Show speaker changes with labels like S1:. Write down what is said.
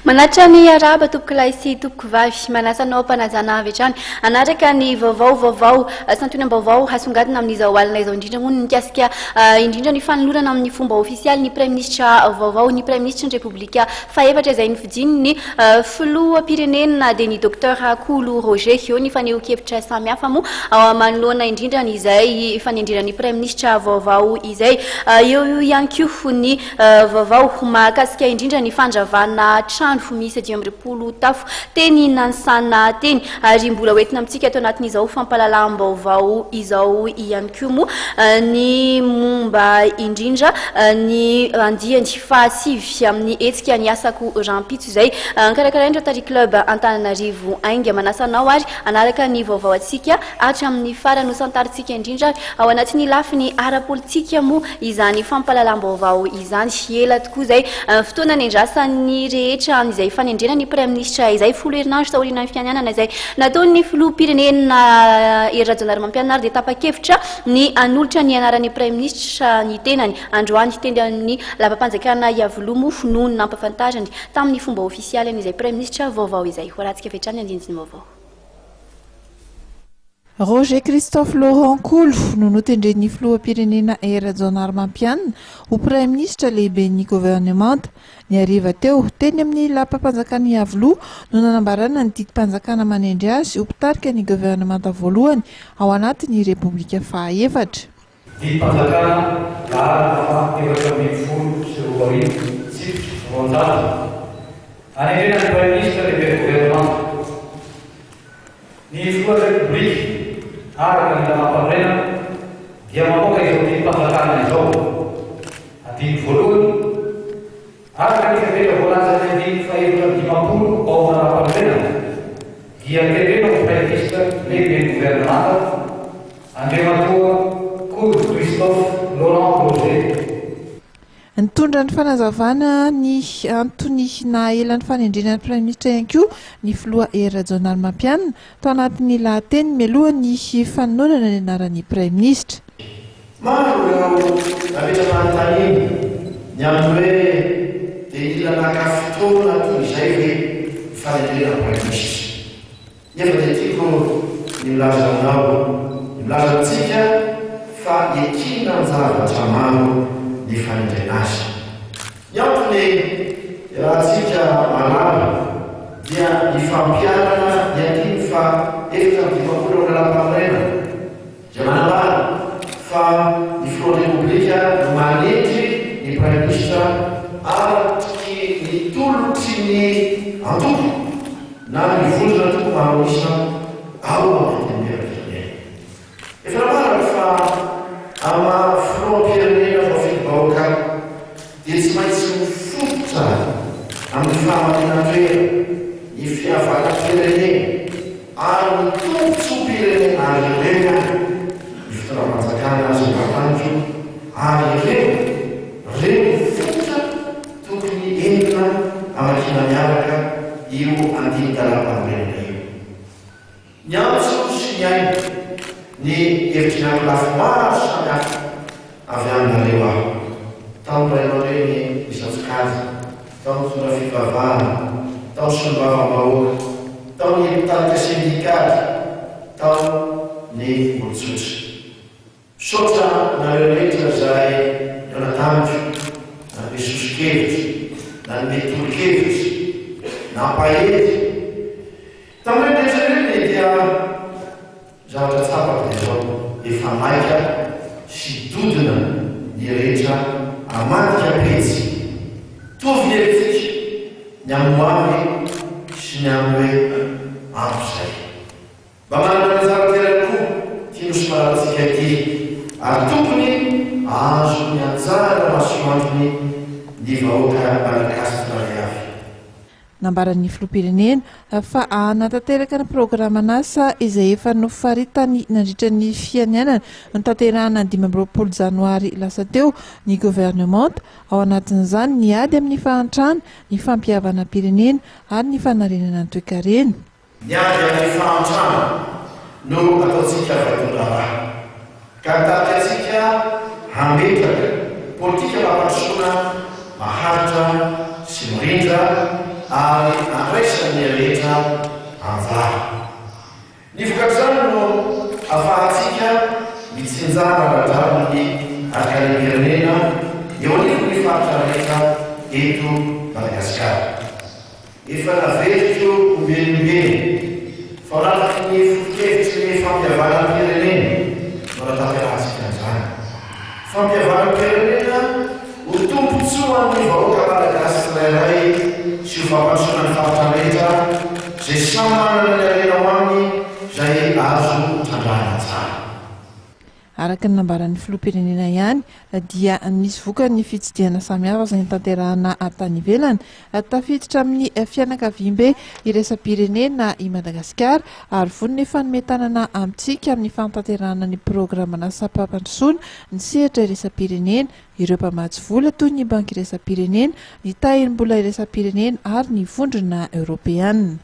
S1: Manatra ny araba topoko lahy sy topoko vavy manasanao mpanajana avy hatrany anaraka ny vaovao santionam vaovao hasongadina amin'izao alina izao indrindra moa mikasika indrindra ny fanolorana amin'ny fomba ofisialy ny praiminisitra vaovao ny praiminisitra ny republika faefatra izay nifijiny ny filoham-pirenena dia ny docteur Kolo Roger eo ny faneho-kevitra samihafa moa manoloana indrindra ny izay fanendrerany praiminisitra vaovao izay eo ihany koa ny vaovao mahakasika indrindra ny fandravana trano misy 10 tafo teny nansana teny ary mbola hoentina amintsika ato anatin'izao fampalalam-baovao izao ihany koa moa ny momba indrindra ny andiany fahasivy amin'ny hetsika ny asako rampitso izay karakaraindra tary club Antananarivo ainga manasanao ary anaraka ny vaovao atsika hatramin'ny farany hosantaritsika indrindra ao anatin'ny lafiny ara-politika moa izany fampalalam-baovao izany ela tokoa izay fotoana ny andrasan'ny rehetra izay fanendrena ny praiminisitra izay folo herinandro aorian'ny fianianana izay nataon'ny filoham-pirenena Hery Rajaonarimampianina dia tapa-kevitra ny anolotra ny anaran'ny praiminisitra ny tenany Androany teny amin'ny lapan'Iavoloha Iavoloha noho ny nampafantarina tamin'ny fomba ofisialy izay praiminisitra vaovao izay horatsika fetrany andinjiny vaovao.
S2: Roger Christophe Laurent Kolo no notendren'ny filoham-pirenena Hery Rajaonarimampianina ho praiminisitra lehiben'ny gouvernemanta ny hariva teo teny amin'ny lapan'Iavoloha Iavoloha no nanambarana ny didim-panjakana manendry azy ho mpitarika ny gouvernemanta voalohany ao anatin'ny republika faefatra.
S3: Didim-panjakana lahara efatra ambin'ny folo sy roa arivo sivy roanjato hanendrena ny praiminisitra lehiben'ny gouvernemanta ny filoha republika araka ny nampafantarina dia mamoaka izao didim-panjakana izao andiny voalohany araka ny fevera voalaza ny andiny faefatra amby 50 ao nampafantarina dia tenena ho praiminisitra lehiben'ny gouvernemanta andriamatoa Kolo Christophe Laurent Roger.
S2: Nitondra ny fanazavana ny antony nahelan'ny fanendrenan'ny praiminisitra ihany koa ny filoha Hery Rajaonarimampianina tao anatin'ny lahateny mialohan'ny fanolorana ny anaran'ny praiminisitra.
S4: Maro ireo napetra-manontaniana ny amin'ny hoe dia ilana fotoana toy izay hoe fanendrenan'ny praiminisitra. Nefa dia tiako ny milaza aminao, ny milaza antsika fa ekina ny zavatra maro ny fanendrena azy. Ny antony raha antsika malala dia ny fampianana ny andiny fa efatra amby 50 ao nalam-pahamarena dia manambara fa ny filohan'ny republika no manendry ny praiminisitra araky ny tolotry ny antoko na ny vonjona toko maroisa ao amin'ny firenena. Efa namara fa ama filoham-pirenena vaovao dia tsy maintsy mifototra amin'ny fahamarinam-toerana ny fihavanam-pirenena ary ny tombotso-pirenena ary irena ny fitoram-panjakana azy matanjo ary reo mifototra tokony entina amakina miaraka io andiny-dalam-pahamarena io. Ny antso sy ny aina ny hevitry ny lafy maro samihafa avy aminareo aho tao rainao reny misatsikazy tao mitondra fivavahana tao solombavam-bahoaka tao ny mpitarika sindikaty tao ny olotsotra sotra nareo rehetra zay Leonatandro na Besosikevitra na Metolokevitra na Paety tamin'ireny rehetra reny dia zavatra tsapaka izao efa maika sy dodina ny rehetra amadika petsy tovy ny hevitsika ny amoavy sy ny amin'ny hoe ampozay mba manana ny zava-terany koa tiano sy maratsika ity ary tokony azo ny anjara masoandrony ny vahoaka malagasy avy.
S2: Nambaran'ny filoham-pirenena fa hanatanteraka ny programan'asa izay efa nofaritany nandritra ny fianianana ny tanterahana ny 20 janoary lasa teo ny gouvernemanta ao anatin'izany ny ady amin'ny fahantrana ny fampihavana pirenena ary ny fanarenana ny toe-karena.
S4: Ny ady amin'ny fahantrana no ataontsika vatondraraha ka mitady antsika hametaka politika mampandrosoana maharitra sy mirindra ary andraisan'ny aletra anjara. Ny vokatrizany no ahafahantsika mitsinjana radrarony aorian'ny eo anivon'ny faritra rehetra eto Madagasikara. Efa naveriko ombelombe fa lalaky ny fomba-kevitry ny fampiavaram-pirenena no rahataperahantsika an'izany. Fampiavaram-pirenena ho tompontsoa amin'ny vahoaka malagasy tsirairay sy ho fampandrosoana ny faritra rehetra izay samy manana ny alena ho aminy izay azo tandrana tsara.
S2: Araka ny nambaran'ny filoham-pirenena ihany dia nisy vokany fitsidiana samihafa izay nitanterahana tany ivelany tafiditra amin'ny fianakaviam-be iraisam-pirenena i Madagasikara ary vonona efa nometanana amintsika amin'ny fantanterahana ny programana sapapandrosoana ny sehatra iraisam-pirenena, ireo mpamatsy vola toy ny banky iraisam-pirenena, ny tahen'ny mbola iraisam-pirenena ary ny vondrona Europeanina.